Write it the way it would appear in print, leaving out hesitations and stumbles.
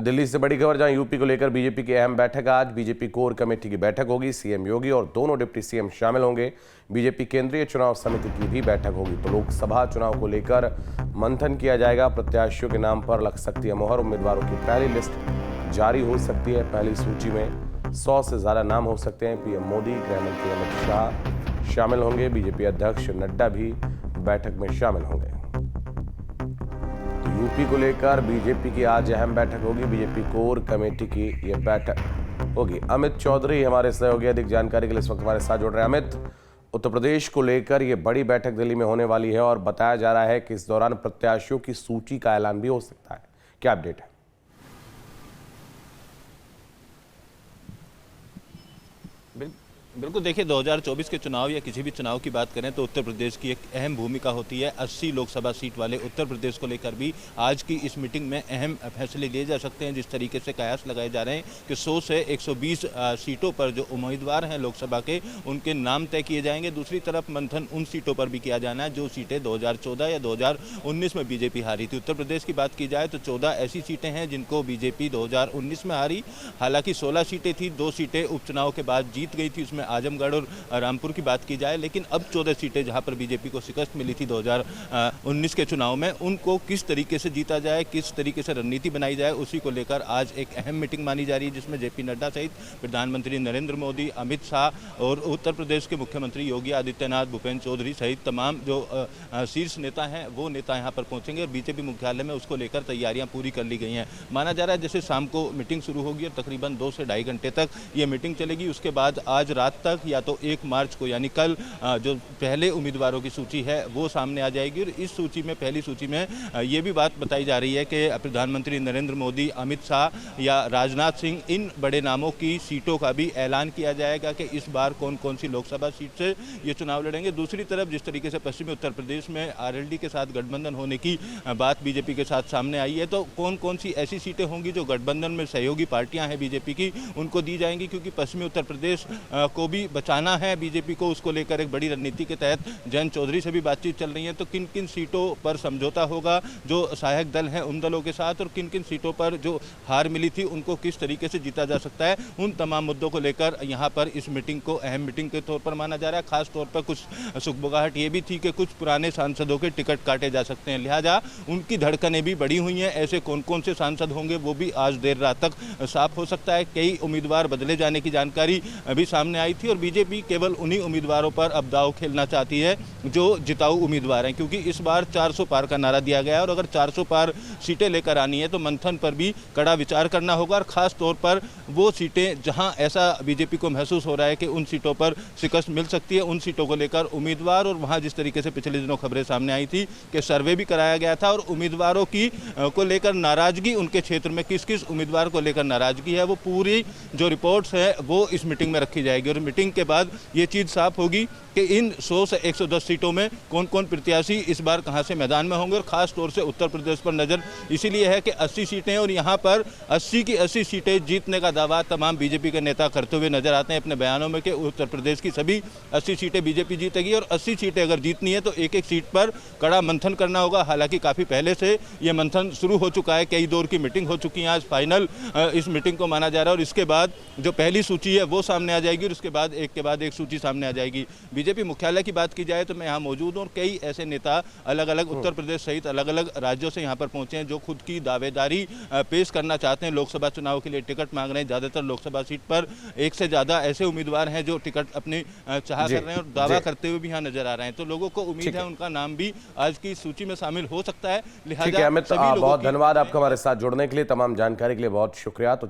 दिल्ली से बड़ी खबर, जहां यूपी को लेकर बीजेपी की अहम बैठक। आज बीजेपी कोर कमेटी की बैठक होगी। सीएम योगी और दोनों डिप्टी सीएम शामिल होंगे। बीजेपी केंद्रीय चुनाव समिति की भी बैठक होगी। तो लोकसभा चुनाव को लेकर मंथन किया जाएगा। प्रत्याशियों के नाम पर लग सकती है मोहर। उम्मीदवारों की पहली लिस्ट जारी हो सकती है। पहली सूची में 100 से ज्यादा नाम हो सकते हैं। पीएम मोदी, गृह मंत्री अमित शाह शामिल होंगे। बीजेपी अध्यक्ष नड्डा भी बैठक में शामिल होंगे। यूपी को लेकर बीजेपी की आज अहम बैठक होगी। बीजेपी कोर कमेटी की यह बैठक होगी। अमित चौधरी हमारे सहयोगी अधिक जानकारी के लिए इस वक्त हमारे साथ जुड़ रहे हैं। अमित, उत्तर प्रदेश को लेकर यह बड़ी बैठक दिल्ली में होने वाली है और बताया जा रहा है कि इस दौरान प्रत्याशियों की सूची का ऐलान भी हो सकता है। क्या अपडेट है? बिल्कुल, देखिए 2024 के चुनाव या किसी भी चुनाव की बात करें तो उत्तर प्रदेश की एक अहम भूमिका होती है। 80 लोकसभा सीट वाले उत्तर प्रदेश को लेकर भी आज की इस मीटिंग में अहम फैसले लिए जा सकते हैं। जिस तरीके से कयास लगाए जा रहे हैं कि 100 से 120 सीटों पर जो उम्मीदवार हैं लोकसभा के, उनके नाम तय किए जाएंगे। दूसरी तरफ मंथन उन सीटों पर भी किया जाना है जो सीटें 2014 या 2019 में बीजेपी हारी थी। उत्तर प्रदेश की बात की जाए तो 14 ऐसी सीटें हैं जिनको बीजेपी 2019 में हारी। हालांकि 16 सीटें थी, 2 सीटें उपचुनाव के बाद जीत गई थी, उसमें आजमगढ़ और रामपुर की बात की जाए। लेकिन अब 14 सीटें जहां पर बीजेपी को शिकस्त मिली थी 2019 के चुनाव में, उनको किस तरीके से जीता जाए, किस तरीके से रणनीति बनाई जाए, उसी को लेकर आज एक अहम मीटिंग मानी जा रही है, जिसमें जेपी नड्डा सहित प्रधानमंत्री नरेंद्र मोदी, अमित शाह और उत्तर प्रदेश के मुख्यमंत्री योगी आदित्यनाथ, भूपेंद्र चौधरी सहित तमाम जो शीर्ष नेता हैं वो नेता यहाँ पर पहुंचेंगे। और बीजेपी मुख्यालय में उसको लेकर तैयारियां पूरी कर ली गई हैं। माना जा रहा है जैसे शाम को मीटिंग शुरू होगी और तकरीबन 2 से ढाई घंटे तक ये मीटिंग चलेगी। उसके बाद आज रात तक या तो 1 मार्च को यानी कल जो पहले उम्मीदवारों की सूची है वो सामने आ जाएगी। और इस सूची में, पहली सूची में ये भी बात बताई जा रही है कि प्रधानमंत्री नरेंद्र मोदी, अमित शाह या राजनाथ सिंह, इन बड़े नामों की सीटों का भी ऐलान किया जाएगा कि इस बार कौन कौन सी लोकसभा सीट से ये चुनाव लड़ेंगे। दूसरी तरफ जिस तरीके से पश्चिमी उत्तर प्रदेश में आरएलडी के साथ गठबंधन होने की बात बीजेपी के साथ सामने आई है, तो कौन कौन सी ऐसी सीटें होंगी जो गठबंधन में सहयोगी पार्टियां हैं बीजेपी की, उनको दी जाएंगी। क्योंकि पश्चिमी उत्तर प्रदेश को भी बचाना है बीजेपी को, उसको लेकर एक बड़ी रणनीति के तहत जयंत चौधरी से भी बातचीत चल रही है। तो किन किन सीटों पर समझौता होगा जो सहायक दल हैं उन दलों के साथ, और किन किन सीटों पर जो हार मिली थी उनको किस तरीके से जीता जा सकता है, उन तमाम मुद्दों को लेकर यहाँ पर इस मीटिंग को अहम मीटिंग के तौर पर माना जा रहा है। खास तौर पर कुछ सुखबुगाहट ये भी थी कि कुछ पुराने सांसदों के टिकट काटे जा सकते हैं, लिहाजा उनकी धड़कनें भी बढ़ी हुई हैं। ऐसे कौन कौन से सांसद होंगे वो भी आज देर रात तक साफ हो सकता है। कई उम्मीदवार बदले जाने की जानकारी अभी सामने आई थी और बीजेपी केवल उन्हीं उम्मीदवारों पर अब दांव खेलना चाहती है जो जिताऊ उम्मीदवार हैं। क्योंकि इस बार 400 पार का नारा दिया गया है और अगर 400 पार सीटें लेकर आनी है तो मंथन पर भी कड़ा विचार करना होगा। और खास तौर पर वो सीटें जहां ऐसा बीजेपी को महसूस हो रहा है कि उन सीटों पर शिकस्त मिल सकती है, उन सीटों को लेकर उम्मीदवार, और वहां जिस तरीके से पिछले दिनों खबरें सामने आई थी कि सर्वे भी कराया गया था और उम्मीदवारों की को लेकर नाराजगी, उनके क्षेत्र में किस किस उम्मीदवार को लेकर नाराजगी है, वो पूरी जो रिपोर्ट्स है वो इस मीटिंग में रखी जाएगी। और मीटिंग के बाद ये चीज़ साफ होगी कि इन 100 से 110 सीटों में कौन कौन प्रत्याशी इस बार कहां से मैदान में होंगे। और खास तौर से उत्तर प्रदेश पर नजर इसीलिए है कि 80 सीटें और यहां पर 80 की 80 सीटें जीतने का दावा तमाम बीजेपी के नेता करते हुए नजर आते हैं अपने बयानों में कि उत्तर प्रदेश की सभी 80 सीटें बीजेपी जीतेगी। और 80 सीटें अगर जीतनी है तो एक एक सीट पर कड़ा मंथन करना होगा। हालांकि काफ़ी पहले से ये मंथन शुरू हो चुका है, कई दौर की मीटिंग हो चुकी है। आज फाइनल इस मीटिंग को माना जा रहा है और इसके बाद जो पहली सूची है वो सामने आ जाएगी और उसके बाद एक के बाद एक सूची सामने आ जाएगी। बीजेपी मुख्यालय की बात की जाए तो मैं यहाँ मौजूद हूँ और कई ऐसे नेता अलग अलग उत्तर प्रदेश सहित अलग अलग राज्यों से यहाँ पर पहुँचे हैं जो खुद की दावेदारी पेश करना चाहते हैं। लोकसभा चुनाव के लिए टिकट मांग रहे हैं। ज़्यादातर लोकसभा सीट पर 1 से ज़्यादा ऐसे उम्मीदवार हैं जो टिकट अपनी चाह कर रहे हैं और दावा करते हुए भी यहाँ नजर आ रहे हैं। तो लोगों को उम्मीद है उनका नाम भी आज की सूची में शामिल हो सकता है। लिहाजा अमित, बहुत धन्यवाद आपका हमारे साथ जुड़ने के लिए, तमाम जानकारी के लिए बहुत शुक्रिया। तो